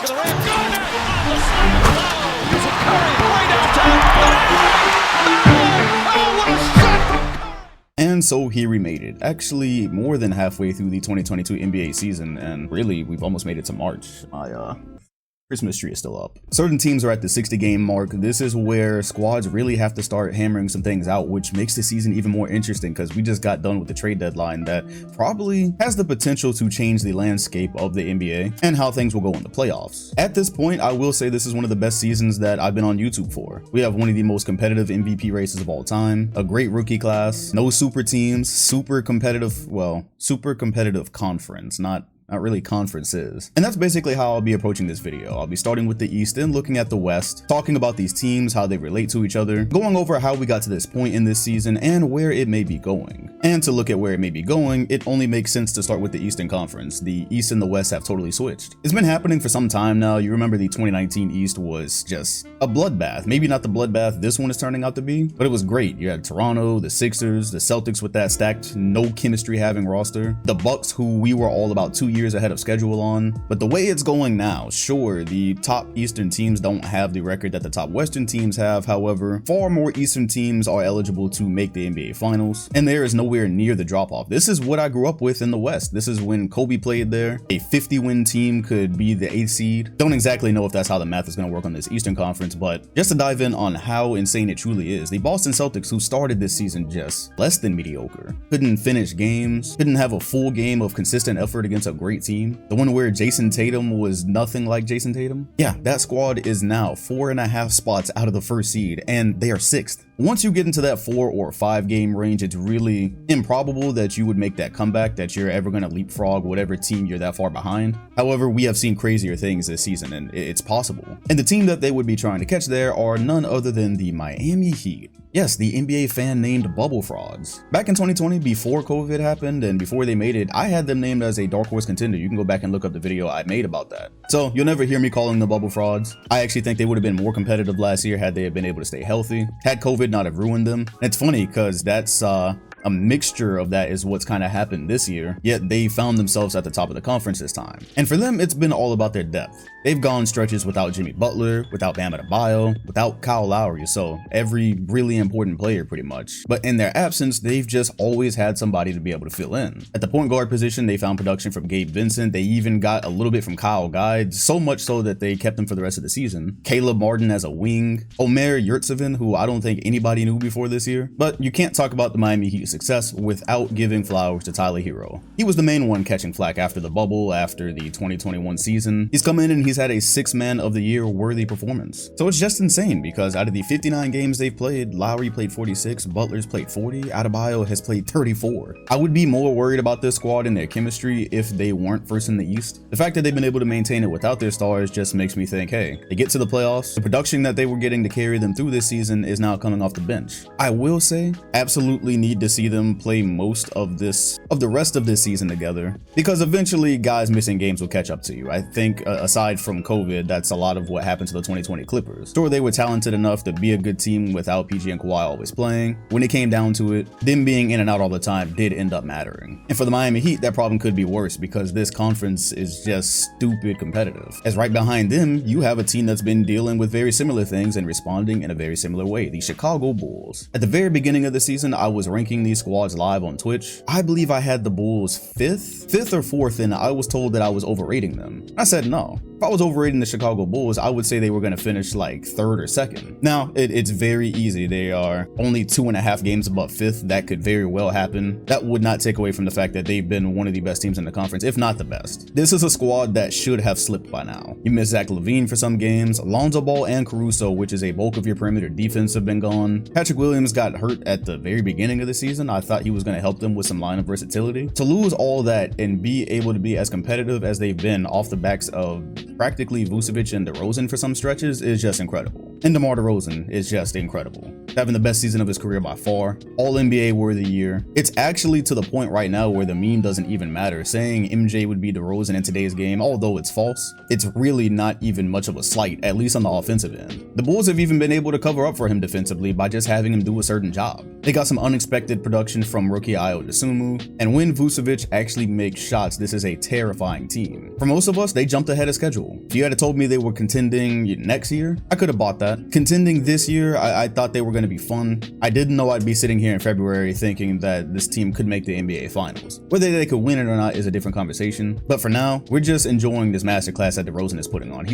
back of the rim. Got it! On the slam. Oh, here's a Curry way downtown. Oh, what a shot from Curry! And so here we made it, actually more than halfway through the 2022 NBA season, and really we've almost made it to March. My Christmas tree is still up. Certain teams are at the 60 game mark. This is where squads really have to start hammering some things out, which makes the season even more interesting because we just got done with the trade deadline that probably has the potential to change the landscape of the NBA and how things will go in the playoffs. At this point, I will say this is one of the best seasons that I've been on YouTube for. We have one of the most competitive MVP races of all time, a great rookie class, no super teams, super competitive conference, not really conferences. And that's basically how I'll be approaching this video. I'll be starting with the East and looking at the West, talking about these teams, how they relate to each other, going over how we got to this point in this season and where it may be going. And to look at where it may be going, it only makes sense to start with the Eastern Conference. The East and the West have totally switched. It's been happening for some time now. You remember the 2019 East was just a bloodbath. Maybe not the bloodbath this one is turning out to be, but it was great. You had Toronto, the Sixers, the Celtics with that stacked, no chemistry having roster, the Bucks, who we were all about 2 years ahead of schedule on. But the way it's going now, sure, the top Eastern teams don't have the record that the top Western teams have. However, far more Eastern teams are eligible to make the NBA Finals, and there is nowhere near the drop-off. This is what I grew up with in the West. This is when Kobe played there. A 50-win team could be the 8th seed. Don't exactly know if that's how the math is going to work on this Eastern Conference, but just to dive in on how insane it truly is, the Boston Celtics, who started this season just less than mediocre, couldn't finish games, couldn't have a full game of consistent effort against a great team. The one where Jason Tatum was nothing like Jason Tatum. Yeah, that squad is now 4.5 spots out of the first seed, and they are 6th. Once you get into that 4 or 5 game range, it's really improbable that you would make that comeback, that you're ever going to leapfrog whatever team you're that far behind. However, we have seen crazier things this season, and it's possible. And the team that they would be trying to catch there are none other than the Miami Heat. Yes, the NBA fan named Bubble Frogs. Back in 2020, before COVID happened and before they made it, I had them named as a dark horse contender. You can go back and look up the video I made about that. So you'll never hear me calling them Bubble Frogs. I actually think they would have been more competitive last year had they have been able to stay healthy, had COVID not have ruined them. And it's funny because that's a mixture of that is what's kind of happened this year, yet they found themselves at the top of the conference this time. And for them, it's been all about their depth. They've gone stretches without Jimmy Butler, without Bam Adebayo, without Kyle Lowry, so every really important player pretty much. But in their absence, they've just always had somebody to be able to fill in. At the point guard position, they found production from Gabe Vincent. They even got a little bit from Kyle Guy, so much so that they kept him for the rest of the season. Caleb Martin as a wing, Omer Yurtseven, who I don't think anybody knew before this year. But you can't talk about the Miami Heat success without giving flowers to Tyler Hero. He was the main one catching flack after the bubble, after the 2021 season. He's come in and he's had a 6th man of the year worthy performance. So it's just insane because out of the 59 games they've played, Lowry played 46, Butler's played 40, Adebayo has played 34. I would be more worried about this squad and their chemistry if they weren't first in the East. The fact that they've been able to maintain it without their stars just makes me think, hey, they get to the playoffs, the production that they were getting to carry them through this season is now coming off the bench. I will say, absolutely need to see them play most of the rest of this season together, because eventually guys missing games will catch up to you. I think aside from COVID, that's a lot of what happened to the 2020 Clippers. Sure, they were talented enough to be a good team without PG and Kawhi always playing. When it came down to it, them being in and out all the time did end up mattering. And for the Miami Heat, that problem could be worse because this conference is just stupid competitive. As right behind them, you have a team that's been dealing with very similar things and responding in a very similar way, the Chicago Bulls. At the very beginning of the season, I was ranking these squads live on Twitch. I believe I had the Bulls 5th or 4th, and I was told that I was overrating them. I said no. If I was overrating the Chicago Bulls, I would say they were going to finish like 3rd or 2nd. Now, it's very easy. They are only 2.5 games above 5th. That could very well happen. That would not take away from the fact that they've been one of the best teams in the conference, if not the best. This is a squad that should have slipped by now. You miss Zach LaVine for some games. Lonzo Ball and Caruso, which is a bulk of your perimeter defense, have been gone. Patrick Williams got hurt at the very beginning of the season. I thought he was going to help them with some lineup versatility. To lose all that and be able to be as competitive as they've been off the backs of practically Vucevic and DeRozan for some stretches is just incredible. And DeMar DeRozan is just incredible. Having the best season of his career by far, all NBA worthy year. It's actually to the point right now where the meme doesn't even matter. Saying MJ would be DeRozan in today's game, although it's false, it's really not even much of a slight, at least on the offensive end. The Bulls have even been able to cover up for him defensively by just having him do a certain job. They got some unexpected production from rookie Ayo Dosunmu, and when Vucevic actually makes shots, this is a terrifying team. For most of us, they jumped ahead of schedule. If you had told me they were contending next year, I could have bought that. Contending this year, I thought they were going to be fun. I didn't know I'd be sitting here in February thinking that this team could make the NBA Finals. Whether they could win it or not is a different conversation, but for now, we're just enjoying this masterclass that DeRozan is putting on. He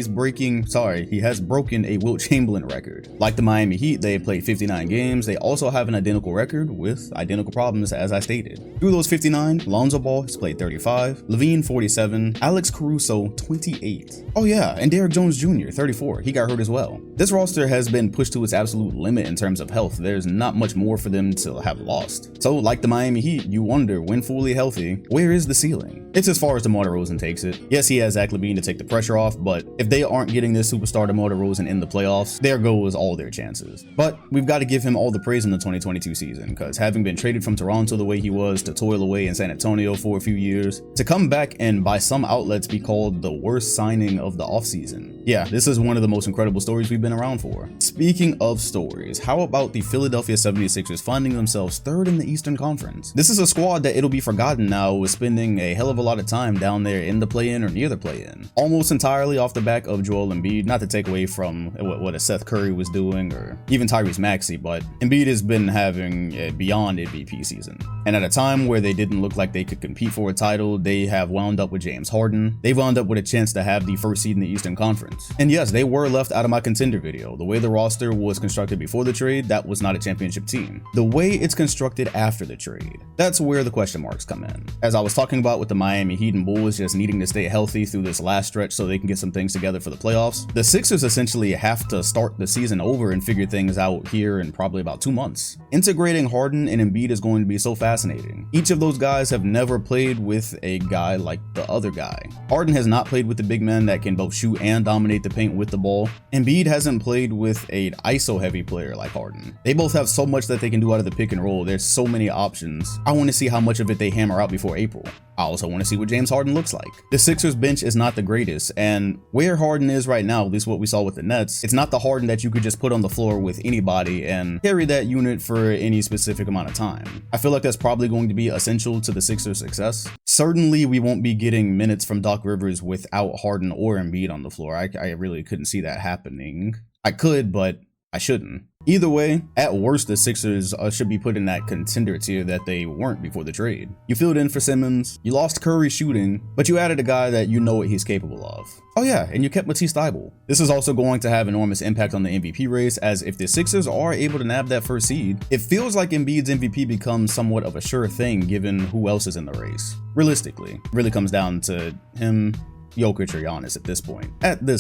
has broken a Wilt Chamberlain record. Like the Miami Heat, they played 59 games. They also have an identical record with identical problems, as I stated. Through those 59, Lonzo Ball has played 35, Levine 47, Alex Caruso 28. Oh yeah, and Derrick Jones Jr. 34. He got hurt as well. This roster has been pushed to its absolute limit in terms of health. There's not much more for them to have lost. So like the Miami Heat, you wonder, when fully healthy, where is the ceiling? It's as far as DeMar DeRozan takes it. Yes, he has Zach LaVine to take the pressure off, but if they aren't getting this superstar DeMar DeRozan in the playoffs, there goes all their chances. But we've got to give him all the praise in the 2022 season, because having been traded from Toronto the way he was, to toil away in San Antonio for a few years, to come back and by some outlets be called the worst signing of the offseason. Yeah, this is one of the most incredible stories we've been around for. Speaking of stories, how about the Philadelphia 76ers finding themselves third in the Eastern Conference? This is a squad that it'll be forgotten now with spending a hell of a lot of time down there in the play-in or near the play-in. Almost entirely off the back of Joel Embiid, not to take away from what a Seth Curry was doing or even Tyrese Maxey, but Embiid has been having a beyond MVP season. And at a time where they didn't look like they could compete for a title, they have wound up with James Harden. They've wound up with a chance to have the first seed in the Eastern Conference. And yes, they were left out of my contender video. The way the roster was constructed before the trade, that was not a championship team. The way it's constructed after the trade, that's where the question marks come in. As I was talking about with the Miami Heat and Bulls just needing to stay healthy through this last stretch so they can get some things together for the playoffs, the Sixers essentially have to start the season over and figure things out here in probably about 2 months. Integrating Harden and Embiid is going to be so fascinating. Each of those guys have never played with a guy like the other guy. Harden has not played with the big men that can both shoot and dominate the paint with the ball. Embiid hasn't played with an ISO heavy player like Harden. They both have so much that they can do out of the pick and roll. There's so many options. I want to see how much of it they hammer out before April. I also want to see what James Harden looks like. The Sixers bench is not the greatest, and where Harden is right now, at least what we saw with the Nets, it's not the Harden that you could just put on the floor with anybody and carry that unit for any specific amount of time. I feel like that's probably going to be essential to the Sixers' success. Certainly, we won't be getting minutes from Doc Rivers without Harden or Embiid on the floor. I really couldn't see that happening. I could, but I shouldn't. Either way, at worst, the Sixers should be put in that contender tier that they weren't before the trade. You filled in for Simmons, you lost Curry shooting, but you added a guy that you know what he's capable of. Oh yeah, and you kept Matisse Thybulle. This is also going to have enormous impact on the MVP race, as if the Sixers are able to nab that first seed, it feels like Embiid's MVP becomes somewhat of a sure thing given who else is in the race. Realistically, it really comes down to him, Jokic, or Giannis at this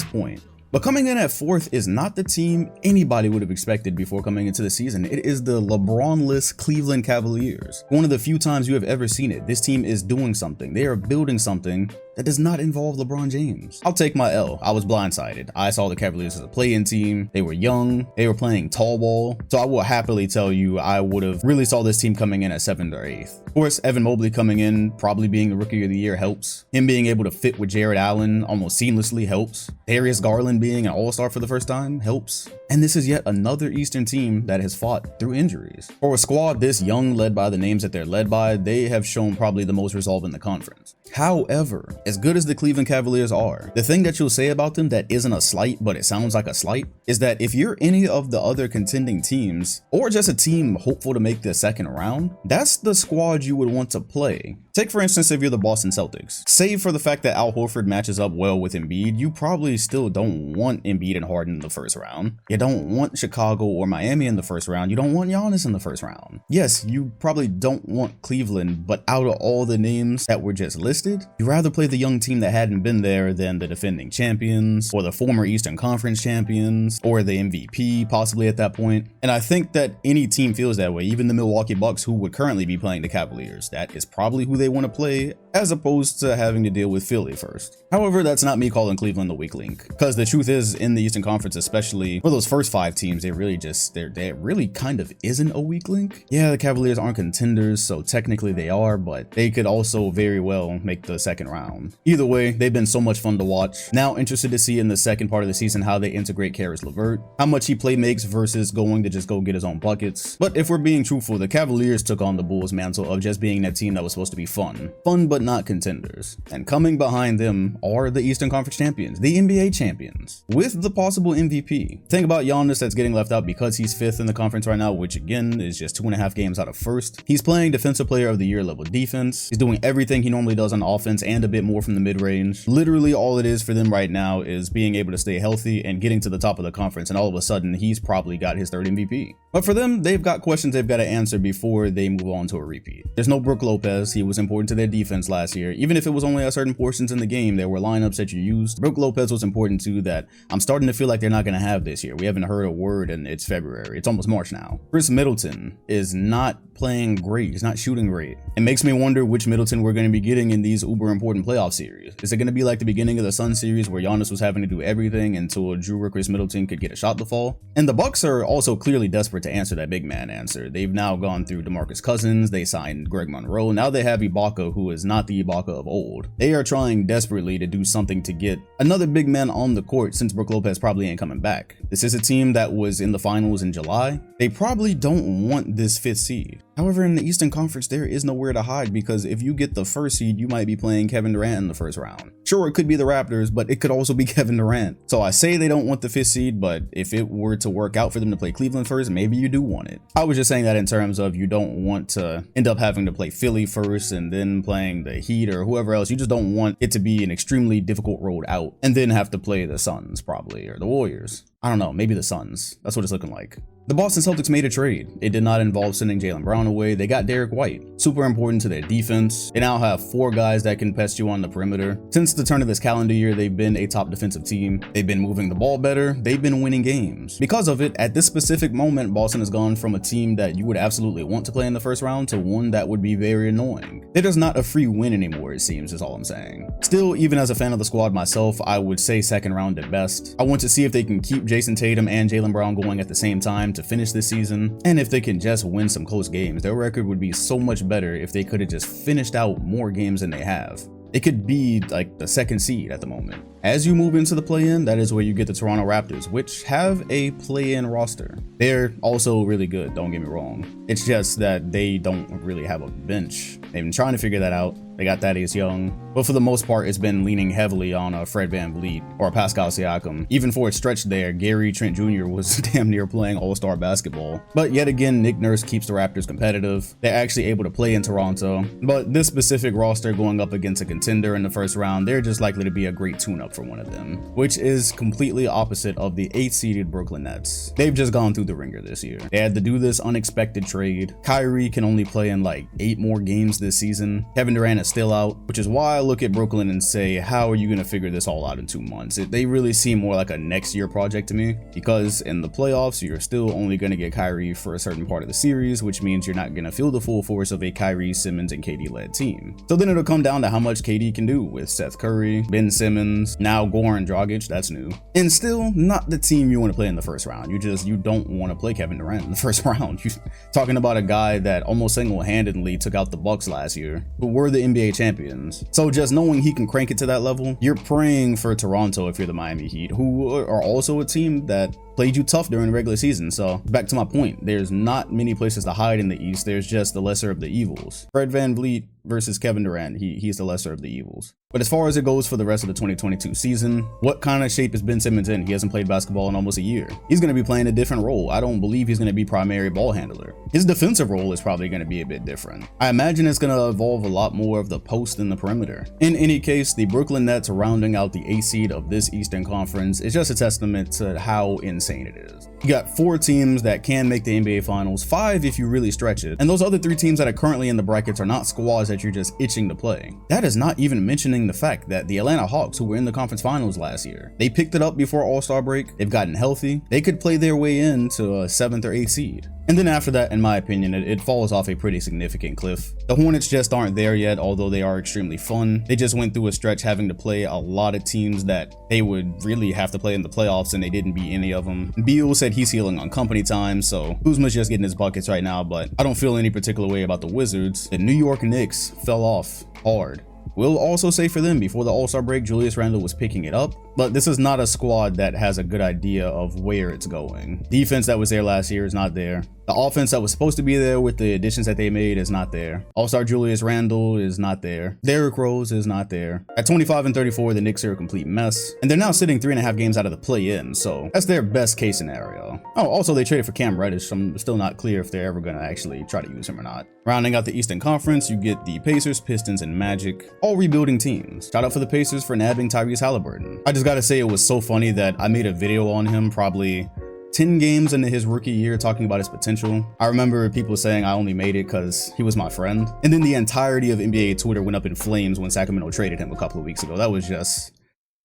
point. But coming in at fourth is not the team anybody would have expected before coming into the season. It is the LeBron-less Cleveland Cavaliers. One of the few times you have ever seen it. This team is doing something. They are building something that does not involve LeBron James. I'll take my L. I was blindsided. I saw the Cavaliers as a play-in team. They were young. They were playing tall ball. So I will happily tell you I would have really saw this team coming in at 7th or 8th. Of course, Evan Mobley coming in, probably being the Rookie of the Year, helps. Him being able to fit with Jared Allen almost seamlessly helps. Darius Garland being an all-star for the first time helps. And this is yet another Eastern team that has fought through injuries. For a squad this young, led by the names that they're led by, they have shown probably the most resolve in the conference. However, as good as the Cleveland Cavaliers are, the thing that you'll say about them that isn't a slight, but it sounds like a slight, is that if you're any of the other contending teams, or just a team hopeful to make the second round, that's the squad you would want to play. Take for instance if you're the Boston Celtics. Save for the fact that Al Horford matches up well with Embiid, you probably still don't want Embiid and Harden in the first round. You don't want Chicago or Miami in the first round. You don't want Giannis in the first round. Yes, you probably don't want Cleveland, but out of all the names that were just listed, you'd rather play the young team that hadn't been there than the defending champions, or the former Eastern Conference champions, or the MVP possibly at that point. And I think that any team feels that way, even the Milwaukee Bucks, who would currently be playing the Cavaliers. That is probably who they want to play as opposed to having to deal with Philly first. However, that's not me calling Cleveland the weak link, because the truth is, in the Eastern Conference, especially for those first 5 teams, there really kind of isn't a weak link. Yeah, the Cavaliers aren't contenders, so technically they are, but they could also very well make the second round. Either way, they've been so much fun to watch. Now interested to see in the second part of the season how they integrate Karis LeVert, how much he play makes versus going to just go get his own buckets. But if we're being truthful, the Cavaliers took on the Bulls' mantle of just being that team that was supposed to be fun but not contenders. And coming behind them are the Eastern Conference champions, the NBA champions, with the possible MVP. Think about Giannis that's getting left out because he's 5th in the conference right now, which again is just 2.5 games out of 1st. He's playing Defensive Player of the Year level defense. He's doing everything he normally does on offense and a bit more from the mid-range. Literally all it is for them right now is being able to stay healthy and getting to the top of the conference, and all of a sudden he's probably got his 3rd MVP. But for them, they've got questions they've got to answer before they move on to a repeat. There's no Brook Lopez. He was important to their defense last year. Even if it was only at certain portions in the game, there were lineups that you used. Brook Lopez was important too, that I'm starting to feel like they're not going to have this year. We haven't heard a word and it's February. It's almost March now. Chris Middleton is not playing great. He's not shooting great. It makes me wonder which Middleton we're going to be getting in these uber important playoff series. Is it going to be like the beginning of the Sun series where Giannis was having to do everything until Drew or Chris Middleton could get a shot to fall? And the Bucks are also clearly desperate to answer that big man answer. They've now gone through DeMarcus Cousins, they signed Greg Monroe, now they have Ibaka, who is not the Ibaka of old. They are trying desperately to do something to get another big man on the court since Brook Lopez probably ain't coming back. This is a team that was in the finals in July. They probably don't want this 5th seed. However, in the Eastern Conference, there is nowhere to hide because if you get the 1st seed, you might be playing Kevin Durant in the 1st round. Sure, it could be the Raptors, but it could also be Kevin Durant. So I say they don't want the 5th seed, but if it were to work out for them to play Cleveland first, maybe you do want it. I was just saying that in terms of you don't want to end up having to play Philly first and then playing the Heat or whoever else. You just don't want it to be an extremely difficult road out and then have to play the Suns probably, or the Warriors. I don't know, maybe the Suns. That's what it's looking like. The Boston Celtics made a trade. It did not involve sending Jaylen Brown away. They got Derek White. Super important to their defense. They now have 4 guys that can pest you on the perimeter. Since the turn of this calendar year, they've been a top defensive team. They've been moving the ball better. They've been winning games. Because of it, at this specific moment, Boston has gone from a team that you would absolutely want to play in the 1st round to one that would be very annoying. They're just not a free win anymore, it seems, is all I'm saying. Still, even as a fan of the squad myself, I would say 2nd round at best. I want to see if they can keep Jason Tatum and Jaylen Brown going at the same time to finish this season. And if they can just win some close games, their record would be so much better if they could have just finished out more games than they have. It could be like the 2nd seed at the moment. As you move into the play-in, that is where you get the Toronto Raptors, which have a play-in roster. They're also really good, don't get me wrong. It's just that they don't really have a bench. They've been trying to figure that out. They got Thaddeus Young, but for the most part, it's been leaning heavily on Fred VanVleet or Pascal Siakam. Even for a stretch there, Gary Trent Jr. was damn near playing all-star basketball. But yet again, Nick Nurse keeps the Raptors competitive. They're actually able to play in Toronto. But this specific roster going up against a contender in the 1st round, they're just likely to be a great tune-up for one of them, which is completely opposite of the 8th-seeded Brooklyn Nets. They've just gone through the ringer this year. They had to do this unexpected trade. Kyrie can only play in like 8 more games this season. Kevin Durant is still out, which is why I look at Brooklyn and say, how are you going to figure this all out in 2 months? They really seem more like a next year project to me, because in the playoffs, you're still only going to get Kyrie for a certain part of the series, which means you're not going to feel the full force of a Kyrie, Simmons, and KD led team. So then it'll come down to how much KD can do with Seth Curry, Ben Simmons, now Goran Dragic, that's new. And still not the team you want to play in the 1st round. You don't want to play Kevin Durant in the 1st round. You're talking about a guy that almost single-handedly took out the Bucks last year, who were the NBA champions. So just knowing he can crank it to that level, you're praying for Toronto if you're the Miami Heat, who are also a team that played you tough during the regular season. So back to my point, there's not many places to hide in the East. There's just the lesser of the evils. Fred VanVleet versus Kevin Durant, he's the lesser of the evils. But as far as it goes for the rest of the 2022 season, what kind of shape is Ben Simmons in? He hasn't played basketball in almost a year. He's going to be playing a different role. I don't believe he's going to be primary ball handler. His defensive role is probably going to be a bit different. I imagine it's going to involve a lot more of the post and the perimeter. In any case, the Brooklyn Nets rounding out the 8th seed of this Eastern Conference is just a testament to how insane it is. You got 4 teams that can make the NBA Finals, 5 if you really stretch it, and those other 3 teams that are currently in the brackets are not squads that you're just itching to play. That is not even mentioning the fact that the Atlanta Hawks, who were in the conference finals last year, they picked it up before All-Star break, they've gotten healthy, they could play their way into a 7th or 8th seed. And then after that, in my opinion, it falls off a pretty significant cliff. The Hornets just aren't there yet, although they are extremely fun. They just went through a stretch having to play a lot of teams that they would really have to play in the playoffs, and they didn't beat any of them. Beal said he's healing on company time, so Kuzma's just getting his buckets right now, but I don't feel any particular way about the Wizards. The New York Knicks fell off hard. We'll also say for them, before the All-Star break, Julius Randle was picking it up, but this is not a squad that has a good idea of where it's going. Defense that was there last year is not there. The offense that was supposed to be there with the additions that they made is not there. All-Star Julius Randle is not there. Derrick Rose is not there. At 25 and 34, the Knicks are a complete mess, and they're now sitting 3.5 games out of the play-in, so that's their best case scenario. Oh, also they traded for Cam Reddish, so I'm still not clear if they're ever going to actually try to use him or not. Rounding out the Eastern Conference, you get the Pacers, Pistons, and Magic, all rebuilding teams. Shout out for the Pacers for nabbing Tyrese Halliburton. I just gotta say, it was so funny that I made a video on him probably 10 games into his rookie year talking about his potential. I remember people saying I only made it because he was my friend. And then the entirety of NBA Twitter went up in flames when Sacramento traded him a couple of weeks ago. That was just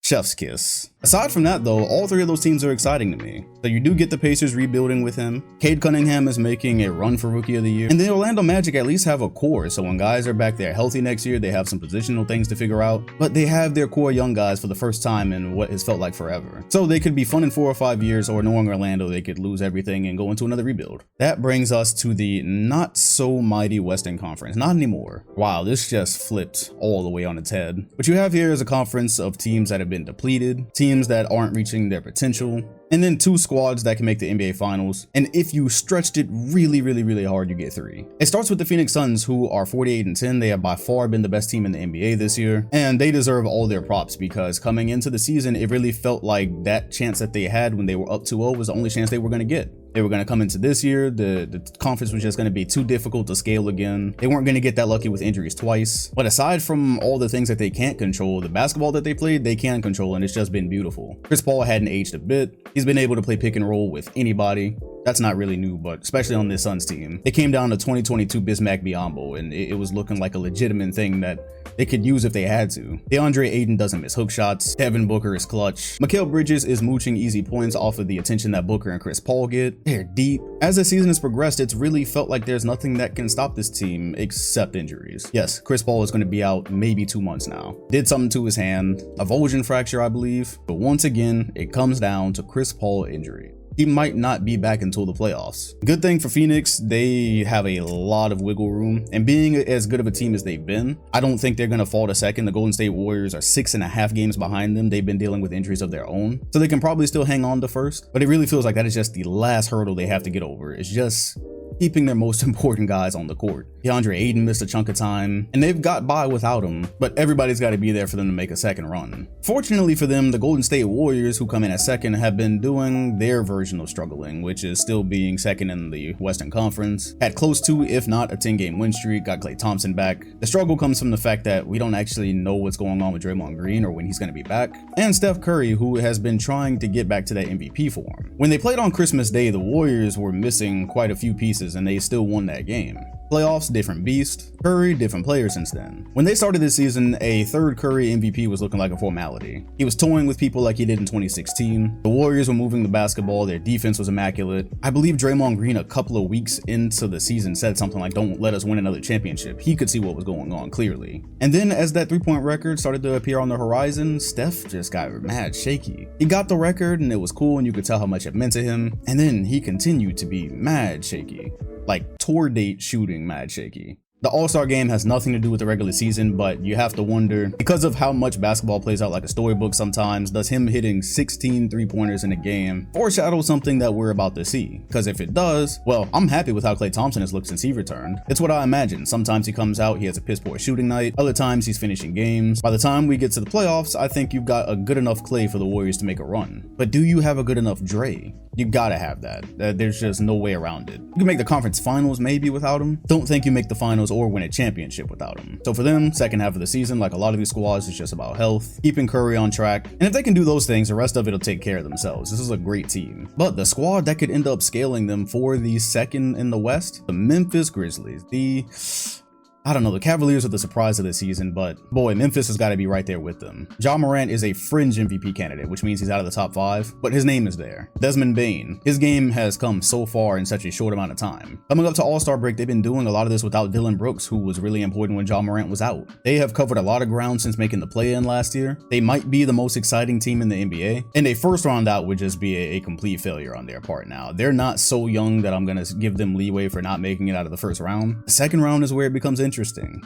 chef's kiss. Aside from that though, all three of those teams are exciting to me. So you do get the Pacers rebuilding with him. Cade Cunningham is making a run for Rookie of the Year. And the Orlando Magic at least have a core, so when guys are back there healthy next year, they have some positional things to figure out. But they have their core young guys for the first time in what has felt like forever. So they could be fun in 4 or 5 years, or knowing Orlando, they could lose everything and go into another rebuild. That brings us to the not so mighty Western Conference. Not anymore. Wow, this just flipped all the way on its head. What you have here is a conference of teams that have been depleted, teams that aren't reaching their potential, and then 2 squads that can make the NBA Finals. And if you stretched it really hard, you get 3. It starts with the Phoenix Suns, who are 48 and 10. They have by far been the best team in the NBA this year, and they deserve all their props because coming into the season, it really felt like that chance that they had when they were up 2-0 was the only chance they were going to get. They were going to come into this year, the conference was just going to be too difficult to scale again. They weren't going to get that lucky with injuries twice. But aside from all the things that they can't control, the basketball that they played, they can control, and it's just been beautiful. Chris Paul hadn't aged a bit. He's been able to play pick and roll with anybody. That's not really new, but especially on this Suns team. It came down to 2022 Bismack Biyombo, and it was looking like a legitimate thing that they could use if they had to. DeAndre Ayton doesn't miss hook shots. Devin Booker is clutch. Mikal Bridges is mooching easy points off of the attention that Booker and Chris Paul get. They're deep. As the season has progressed, it's really felt like there's nothing that can stop this team except injuries. Yes, Chris Paul is going to be out maybe 2 months now. Did something to his hand, a Vulcan fracture, I believe. But once again, it comes down to Chris Paul injury. He might not be back until the playoffs. Good thing for Phoenix, they have a lot of wiggle room, and being as good of a team as they've been, I don't think they're gonna fall to second. The Golden State Warriors are 6.5 games behind them. They've been dealing with injuries of their own, so they can probably still hang on to first, but it really feels like that is just the last hurdle they have to get over. It's just keeping their most important guys on the court. DeAndre Ayton missed a chunk of time, and they've got by without him, but everybody's got to be there for them to make a second run. Fortunately for them, the Golden State Warriors, who come in at second, have been doing their version of struggling, which is still being second in the Western Conference. Had close to, if not a 10-game win streak, got Klay Thompson back. The struggle comes from the fact that we don't actually know what's going on with Draymond Green or when he's going to be back, and Steph Curry, who has been trying to get back to that MVP form. When they played on Christmas Day, the Warriors were missing quite a few pieces, and they still won that game. Playoffs, different beast. Curry, different player since then. When they started this season, a third Curry MVP was looking like a formality. He was toying with people like he did in 2016. The Warriors were moving the basketball, their defense was immaculate. I believe Draymond Green a couple of weeks into the season said something like, "Don't let us win another championship." He could see what was going on clearly. And then as that 3-point record started to appear on the horizon, Steph just got mad shaky. He got the record and it was cool and you could tell how much it meant to him. And then he continued to be mad shaky. Like tour date shooting mad shaky. The All-Star game has nothing to do with the regular season, but you have to wonder, because of how much basketball plays out like a storybook sometimes, does him hitting 16 3-pointers in a game foreshadow something that we're about to see? Because if it does, well, I'm happy with how Klay Thompson has looked since he returned. It's what I imagine. Sometimes he comes out, he has a piss poor shooting night. Other times he's finishing games. By the time we get to the playoffs, I think you've got a good enough Klay for the Warriors to make a run. But do you have a good enough Dre? You gotta have that. There's just no way around it. You can make the conference finals maybe without him. Don't think you make the finals or win a championship without him. So for them, second half of the season, like a lot of these squads, is just about health, keeping Curry on track. And if they can do those things, the rest of it'll take care of themselves. This is a great team. But the squad that could end up scaling them for the second in the West, the Memphis Grizzlies. I don't know, the Cavaliers are the surprise of the season, but boy, Memphis has got to be right there with them. Ja Morant is a fringe MVP candidate, which means he's out of the top 5, but his name is there. Desmond Bane, his game has come so far in such a short amount of time. Coming up to All-Star break, they've been doing a lot of this without Dillon Brooks, who was really important when Ja Morant was out. They have covered a lot of ground since making the play-in last year. They might be the most exciting team in the NBA, and a first round out would just be a complete failure on their part now. They're not so young that I'm gonna give them leeway for not making it out of the first round. The second round is where it becomes interesting.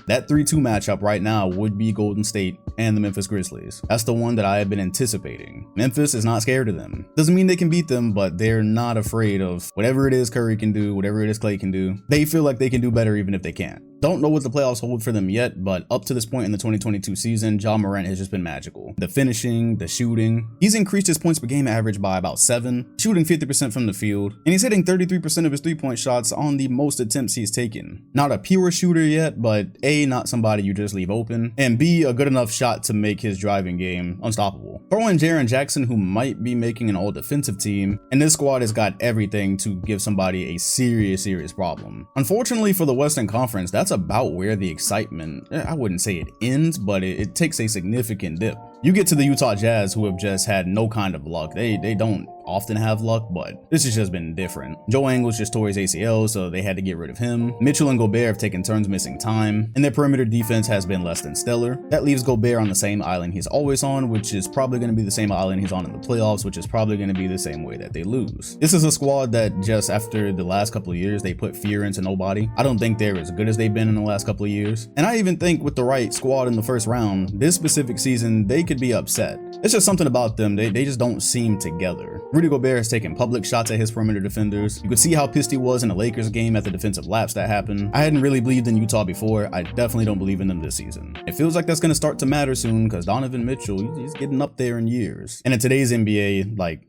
That 3-2 matchup right now would be Golden State and the Memphis Grizzlies. That's the one that I have been anticipating. Memphis is not scared of them. Doesn't mean they can beat them, but they're not afraid of whatever it is Curry can do, whatever it is Clay can do. They feel like they can do better even if they can't. Don't know what the playoffs hold for them yet, but up to this point in the 2022 season, Ja Morant has just been magical. The finishing, the shooting. He's increased his points per game average by about 7, shooting 50% from the field, and he's hitting 33% of his 3-point shots on the most attempts he's taken. Not a pure shooter yet, but A, not somebody you just leave open, and B, a good enough shot to make his driving game unstoppable. Throw in Jaren Jackson, who might be making an all-defensive team, and this squad has got everything to give somebody a serious problem. Unfortunately for the Western Conference, that's about where the excitement, I wouldn't say it ends, but it takes a significant dip. You get to the Utah Jazz, who have just had no kind of luck. They don't often have luck, but this has just been different. Joe Ingles just tore his ACL, so they had to get rid of him. Mitchell and Gobert have taken turns missing time, and their perimeter defense has been less than stellar. That leaves Gobert on the same island he's always on, which is probably going to be the same island he's on in the playoffs, which is probably going to be the same way that they lose. This is a squad that just after the last couple of years, they put fear into nobody. I don't think they're as good as they've been in the last couple of years. And I even think with the right squad in the first round, this specific season, they could be upset. It's just something about them. They just don't seem together. Rudy Gobert has taken public shots at his perimeter defenders. You could see how pissed he was in the Lakers game at the defensive lapse that happened. I hadn't really believed in Utah before. I definitely don't believe in them this season. It feels like that's going to start to matter soon because Donovan Mitchell, he's getting up there in years. And in today's NBA, like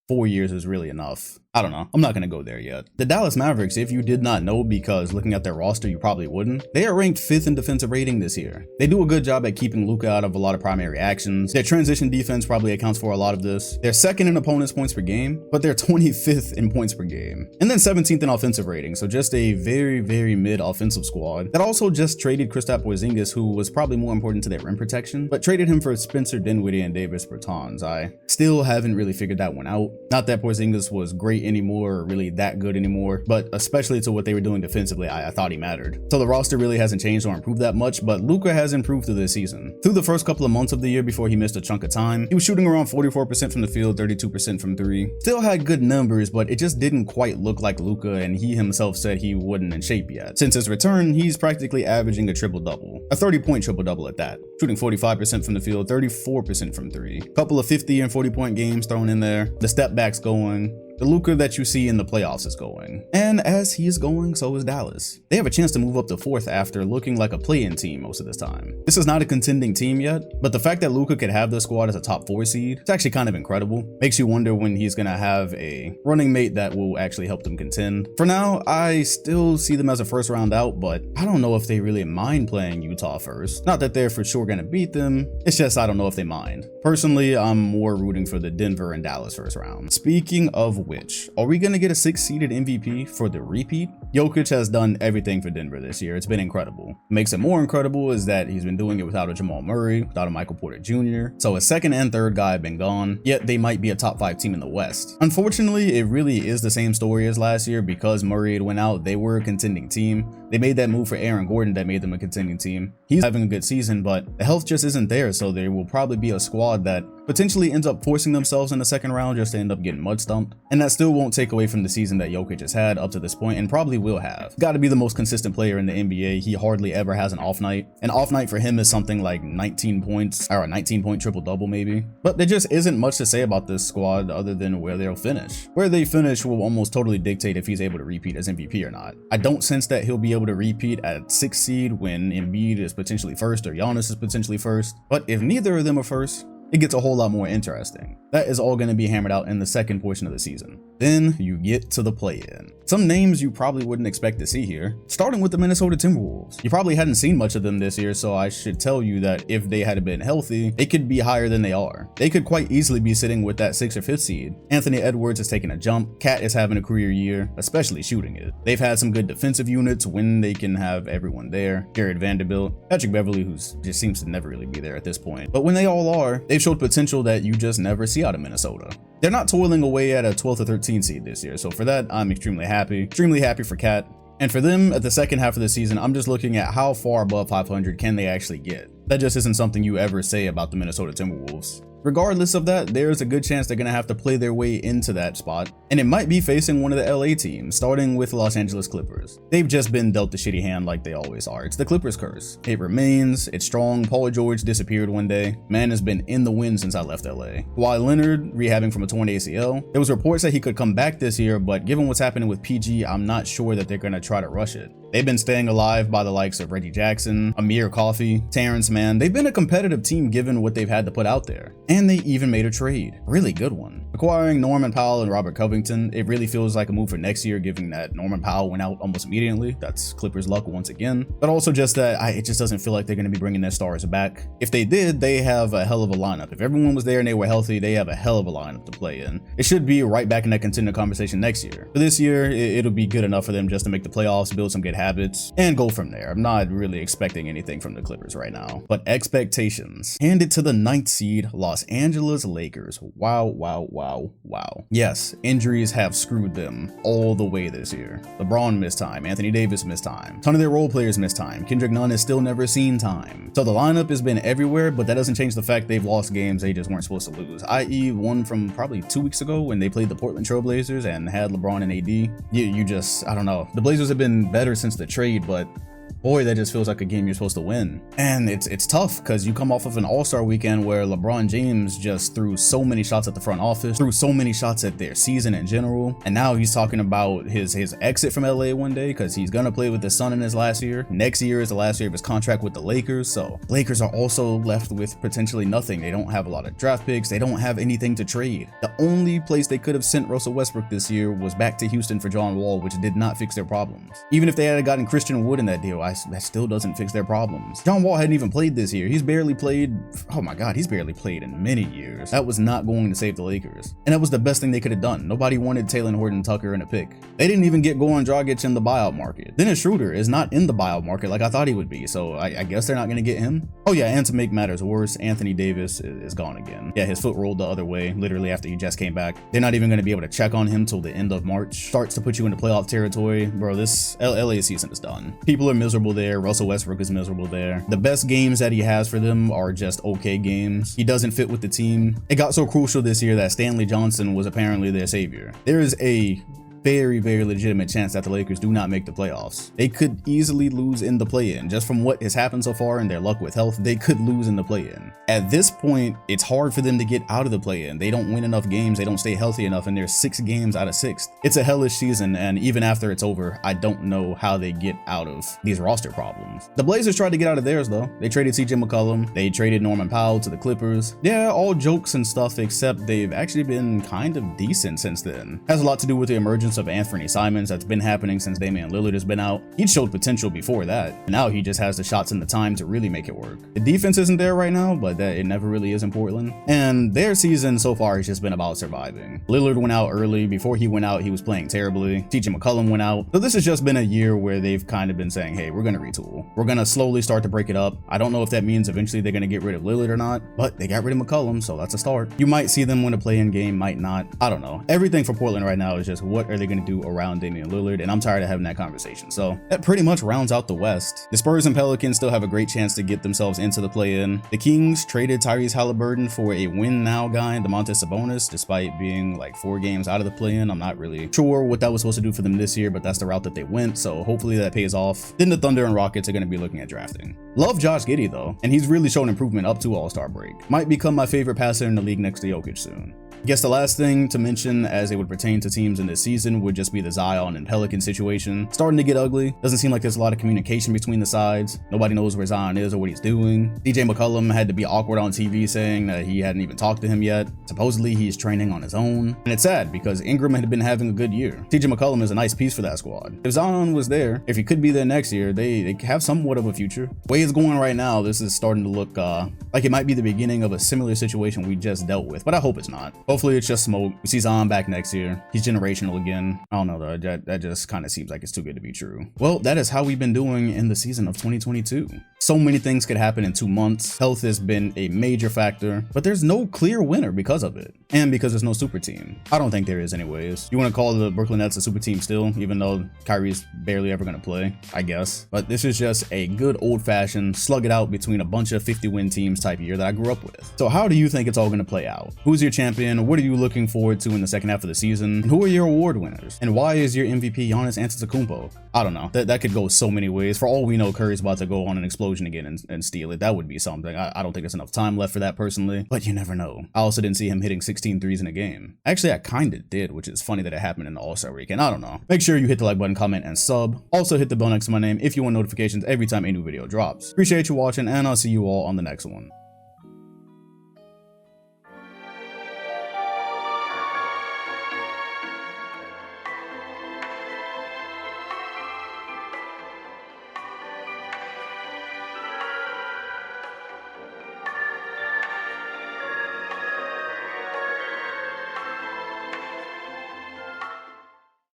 4 years is really enough. I don't know. I'm not going to go there yet. The Dallas Mavericks, if you did not know, because looking at their roster, you probably wouldn't, they are ranked 5th in defensive rating this year. They do a good job at keeping Luka out of a lot of primary actions. Their transition defense probably accounts for a lot of this. They're 2nd in opponents' points per game, but they're 25th in points per game. And then 17th in offensive rating, so just a very mid offensive squad that also just traded Kristaps Porzingis, who was probably more important to their rim protection, but traded him for Spencer Dinwiddie and Davis Bertans. I still haven't really figured that one out. Not that Porzingis was great anymore or really that good anymore, but especially to what they were doing defensively, I thought he mattered. So the roster really hasn't changed or improved that much, but Luka has improved through this season. Through the first couple of months of the year before he missed a chunk of time, he was shooting around 44% from the field, 32% from 3. Still had good numbers, but it just didn't quite look like Luka, and he himself said he wasn't in shape yet. Since his return, he's practically averaging a triple-double. A 30-point triple-double at that. Shooting 45% from the field, 34% from 3. Couple of 50 and 40-point games thrown in there. The step backs going. The Luka that you see in the playoffs is going. And as he is going, so is Dallas. They have a chance to move up to 4th after looking like a play-in team most of this time. This is not a contending team yet, but the fact that Luka could have the squad as a top 4 seed, it's actually kind of incredible. Makes you wonder when he's gonna have a running mate that will actually help them contend. For now, I still see them as a first round out, but I don't know if they really mind playing Utah first. Not that they're for sure gonna beat them, it's just I don't know if they mind. Personally, I'm more rooting for the Denver and Dallas first round. Speaking of which, are we gonna get a 6-seeded MVP for the repeat? Jokic has done everything for Denver this year. It's been incredible. What makes it more incredible is that he's been doing it without a Jamal Murray, without a Michael Porter Jr. So his 2nd and 3rd guy have been gone, yet they might be a top 5 team in the West. Unfortunately, it really is the same story as last year. Because Murray had went out, they were a contending team. They made that move for Aaron Gordon that made them a contending team. He's having a good season, but the health just isn't there, so there will probably be a squad that potentially ends up forcing themselves in the 2nd round just to end up getting mud stumped. And that still won't take away from the season that Jokic has had up to this point and probably will have. Got to be the most consistent player in the NBA. He hardly ever has an off night. An off night for him is something like 19 points or a 19-point triple-double maybe. But there just isn't much to say about this squad other than where they'll finish. Where they finish will almost totally dictate if he's able to repeat as MVP or not. I don't sense that he'll be able to repeat at 6th seed when Embiid is potentially 1st or Giannis is potentially 1st. But if neither of them are 1st, it gets a whole lot more interesting. That is all going to be hammered out in the second portion of the season. Then you get to the play-in. Some names you probably wouldn't expect to see here, starting with the Minnesota Timberwolves. You probably hadn't seen much of them this year, so I should tell you that if they had been healthy, they could be higher than they are. They could quite easily be sitting with that 6th or 5th seed. Anthony Edwards is taking a jump. Cat is having a career year, especially shooting it. They've had some good defensive units when they can have everyone there. Jared Vanderbilt, Patrick Beverly, who just seems to never really be there at this point. But when they all are, they've showed potential that you just never see out of Minnesota. They're not toiling away at a 12th or 13th seed this year, so for that, I'm extremely happy for Cat. And for them, at the second half of the season, I'm just looking at how far above 500 can they actually get. That just isn't something you ever say about the Minnesota Timberwolves. Regardless of that, there's a good chance they're going to have to play their way into that spot, and it might be facing one of the LA teams, starting with the Los Angeles Clippers. They've just been dealt the shitty hand like they always are. It's the Clippers curse. It remains, it's strong. Paul George disappeared one day. Man has been in the wind since I left LA. Kawhi Leonard, rehabbing from a torn ACL. There was reports that he could come back this year, but given what's happening with PG, I'm not sure that they're going to try to rush it. They've been staying alive by the likes of Reggie Jackson, Amir Coffey, Terrence Mann. They've been a competitive team given what they've had to put out there. And they even made a trade. Really good one. Acquiring Norman Powell and Robert Covington, it really feels like a move for next year, given that Norman Powell went out almost immediately. That's Clippers luck once again. But also just that it just doesn't feel like they're going to be bringing their stars back. If they did, they have a hell of a lineup. If everyone was there and they were healthy, they have a hell of a lineup to play in. It should be right back in that contender conversation next year. For this year, it'll be good enough for them just to make the playoffs, build some good habits, and go from there. I'm not really expecting anything from the Clippers right now. But expectations. Hand it to the 9th seed, Los Angeles Lakers. Wow, wow, wow, wow. Yes, injuries have screwed them all the way this year. LeBron missed time. Anthony Davis missed time. Ton of their role players missed time. Kendrick Nunn has still never seen time. So the lineup has been everywhere, but that doesn't change the fact they've lost games they just weren't supposed to lose, i.e. one from probably 2 weeks ago when they played the Portland Trail Blazers and had LeBron and AD. You just, I don't know. The Blazers have been better since the trade, but boy, that just feels like a game you're supposed to win. And it's tough because you come off of an all-star weekend where LeBron James just threw so many shots at the front office, threw so many shots at their season in general. And now he's talking about his exit from LA one day because he's going to play with his son in his last year. Next year is the last year of his contract with the Lakers. So Lakers are also left with potentially nothing. They don't have a lot of draft picks. They don't have anything to trade. The only place they could have sent Russell Westbrook this year was back to Houston for John Wall, which did not fix their problems. Even if they had gotten Christian Wood in that deal, that still doesn't fix their problems. John Wall hadn't even played this year. He's barely played, oh my god, he's barely played in many years. That was not going to save the Lakers. And that was the best thing they could have done. Nobody wanted Taylor Horton Tucker in a pick. They didn't even get Goran Dragic in the buyout market. Dennis Schroeder is not in the buyout market like I thought he would be, so I guess they're not going to get him. Oh yeah, and to make matters worse, Anthony Davis is gone again. Yeah, his foot rolled the other way, literally after he just came back. They're not even going to be able to check on him till the end of March. Starts to put you into playoff territory. Bro, this LA season is done. People are miserable there. Russell Westbrook is miserable there. The best games that he has for them are just okay games. He doesn't fit with the team. It got so crucial this year that Stanley Johnson was apparently their savior. There is a very legitimate chance that the Lakers do not make the playoffs. They could easily lose in the play-in. Just from what has happened so far and their luck with health, they could lose in the play-in. At this point, it's hard for them to get out of the play-in. They don't win enough games, they don't stay healthy enough, and they're 6 games out of 6th. It's a hellish season, and even after it's over, I don't know how they get out of these roster problems. The Blazers tried to get out of theirs though. They traded CJ McCollum, they traded Norman Powell to the Clippers. Yeah, all jokes and stuff, except they've actually been kind of decent since then. Has a lot to do with the emergence of Anthony Simons that's been happening since Damian Lillard has been out. He showed potential before that. Now he just has the shots and the time to really make it work. The defense isn't there right now, but it never really is in Portland. And their season so far has just been about surviving. Lillard went out early. Before he went out, he was playing terribly. CJ McCollum went out. So this has just been a year where they've kind of been saying, hey, we're going to retool. We're going to slowly start to break it up. I don't know if that means eventually they're going to get rid of Lillard or not, but they got rid of McCollum, so that's a start. You might see them win a play-in game, might not. I don't know. Everything for Portland right now is just what are they going to do around Damian Lillard, and I'm tired of having that conversation. So that pretty much rounds out the West. The Spurs and Pelicans still have a great chance to get themselves into the play-in. The Kings traded Tyrese Halliburton for a win-now guy, Domantas Sabonis, despite being like 4 games out of the play-in. I'm not really sure what that was supposed to do for them this year, but that's the route that they went, so hopefully that pays off. Then the Thunder and Rockets are going to be looking at drafting. Love Josh Giddey though, and he's really shown improvement up to All-Star break. Might become my favorite passer in the league next to Jokic soon. I guess the last thing to mention as it would pertain to teams in this season would just be the Zion and Pelican situation. Starting to get ugly. Doesn't seem like there's a lot of communication between the sides. Nobody knows where Zion is or what he's doing. DJ McCollum had to be awkward on TV saying that he hadn't even talked to him yet. Supposedly he's training on his own. And it's sad because Ingram had been having a good year. TJ McCollum is a nice piece for that squad. If Zion was there, if he could be there next year, they have somewhat of a future. The way it's going right now, this is starting to look like it might be the beginning of a similar situation we just dealt with, but I hope it's not. Hopefully it's just smoke. We see Zion back next year. He's generational again. I don't know though, that just kind of seems like it's too good to be true. Well, that is how we've been doing in the season of 2022. So many things could happen in 2 months. Health has been a major factor, but there's no clear winner because of it. And because there's no super team. I don't think there is anyways. You want to call the Brooklyn Nets a super team still, even though Kyrie's barely ever going to play, I guess. But this is just a good old-fashioned slug it out between a bunch of 50-win teams type year that I grew up with. So how do you think it's all going to play out? Who's your champion? What are you looking forward to in the second half of the season? And who are your award winners? And why is your MVP Giannis Antetokounmpo? I don't know. That could go so many ways. For all we know, Curry's about to go on an explosion again and steal it. That would be something. I don't think there's enough time left for that personally, but you never know. I also didn't see him hitting 16 threes in a game. Actually, I kind of did, which is funny that it happened in the All-Star weekend. I don't know. Make sure you hit the like button, comment, and sub. Also hit the bell next to my name if you want notifications every time a new video drops. Appreciate you watching, and I'll see you all on the next one.